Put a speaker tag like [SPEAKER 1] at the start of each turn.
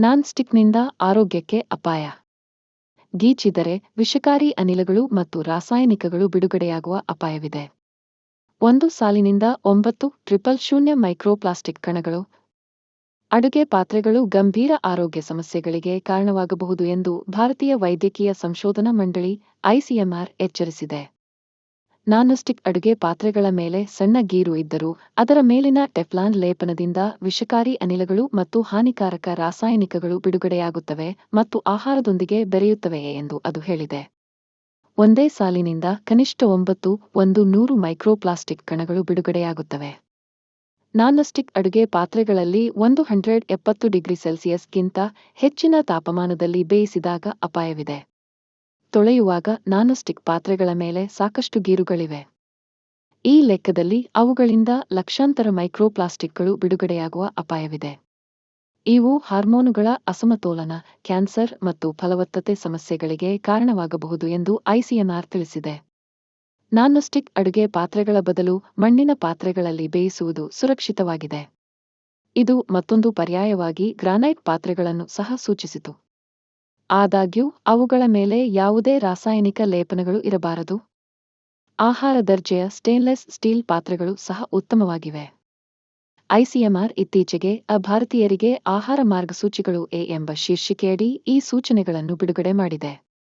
[SPEAKER 1] ನಾನ್ ಸ್ಟಿಕ್ನಿಂದ ಆರೋಗ್ಯಕ್ಕೆ ಅಪಾಯ. ಗೀಚಿದರೆ ವಿಷಕಾರಿ ಅನಿಲಗಳು ಮತ್ತು ರಾಸಾಯನಿಕಗಳು ಬಿಡುಗಡೆಯಾಗುವ ಅಪಾಯವಿದೆ. ಒಂದು ಸಾಲಿನಿಂದ 9,000 ಮೈಕ್ರೋಪ್ಲಾಸ್ಟಿಕ್ ಕಣಗಳು ಅಡುಗೆ ಪಾತ್ರೆಗಳು ಗಂಭೀರ ಆರೋಗ್ಯ ಸಮಸ್ಯೆಗಳಿಗೆ ಕಾರಣವಾಗಬಹುದು ಎಂದು ಭಾರತೀಯ ವೈದ್ಯಕೀಯ ಸಂಶೋಧನಾ ಮಂಡಳಿ ಐಸಿಎಂಆರ್ ಎಚ್ಚರಿಸಿದೆ. ನಾನ್ಸ್ಟಿಕ್ ಅಡುಗೆ ಪಾತ್ರೆಗಳ ಮೇಲೆ ಸಣ್ಣ ಗೀರು ಇದ್ದರೂ ಅದರ ಮೇಲಿನ ಟೆಫ್ಲಾನ್ ಲೇಪನದಿಂದ ವಿಷಕಾರಿ ಅನಿಲಗಳು ಮತ್ತು ಹಾನಿಕಾರಕ ರಾಸಾಯನಿಕಗಳು ಬಿಡುಗಡೆಯಾಗುತ್ತವೆ ಮತ್ತು ಆಹಾರದೊಂದಿಗೆ ಬೆರೆಯುತ್ತವೆಯೇ ಎಂದು ಅದು ಹೇಳಿದೆ. ಒಂದೇ ಸಾಲಿನಿಂದ ಕನಿಷ್ಠ 9,100 ಮೈಕ್ರೋಪ್ಲಾಸ್ಟಿಕ್ ಕಣಗಳು ಬಿಡುಗಡೆಯಾಗುತ್ತವೆ. ನಾನ್ಸ್ಟಿಕ್ ಅಡುಗೆ ಪಾತ್ರೆಗಳಲ್ಲಿ 170 ಗಿಂತ ಹೆಚ್ಚಿನ ತಾಪಮಾನದಲ್ಲಿ ಬೇಯಿಸಿದಾಗ ಅಪಾಯವಿದೆ. ತೊಳೆಯುವಾಗ ನಾನ್ಸ್ಟಿಕ್ ಪಾತ್ರೆಗಳ ಮೇಲೆ ಸಾಕಷ್ಟು ಗೀರುಗಳಿವೆ. ಈ ಲೆಕ್ಕದಲ್ಲಿ ಅವುಗಳಿಂದ ಲಕ್ಷಾಂತರ ಮೈಕ್ರೋಪ್ಲಾಸ್ಟಿಕ್ಗಳು ಬಿಡುಗಡೆಯಾಗುವ ಅಪಾಯವಿದೆ. ಇವು ಹಾರ್ಮೋನುಗಳ ಅಸಮತೋಲನ, ಕ್ಯಾನ್ಸರ್ ಮತ್ತು ಫಲವತ್ತತೆ ಸಮಸ್ಯೆಗಳಿಗೆ ಕಾರಣವಾಗಬಹುದು ಎಂದು ಐಸಿಎಂಆರ್ ತಿಳಿಸಿದೆ. ನಾನ್ಸ್ಟಿಕ್ ಅಡುಗೆ ಪಾತ್ರೆಗಳ ಬದಲು ಮಣ್ಣಿನ ಪಾತ್ರೆಗಳಲ್ಲಿ ಬೇಯಿಸುವುದು ಸುರಕ್ಷಿತವಾಗಿದೆ. ಇದು ಮತ್ತೊಂದು ಪರ್ಯಾಯವಾಗಿ ಗ್ರಾನೈಟ್ ಪಾತ್ರೆಗಳನ್ನು ಸಹ ಸೂಚಿಸಿತು. ಆದಾಗ್ಯೂ ಅವುಗಳ ಮೇಲೆ ಯಾವುದೇ ರಾಸಾಯನಿಕ ಲೇಪನಗಳು ಇರಬಾರದು. ಆಹಾರ ದರ್ಜೆಯ ಸ್ಟೇನ್ಲೆಸ್ ಸ್ಟೀಲ್ ಪಾತ್ರೆಗಳು ಸಹ ಉತ್ತಮವಾಗಿವೆ. ಐಸಿಎಂಆರ್ ಇತ್ತೀಚೆಗೆ ಭಾರತೀಯರಿಗೆ ಆಹಾರ ಮಾರ್ಗಸೂಚಿಗಳು ಎಂಬ ಶೀರ್ಷಿಕೆಯಡಿ ಈ ಸೂಚನೆಗಳನ್ನು ಬಿಡುಗಡೆ ಮಾಡಿದೆ.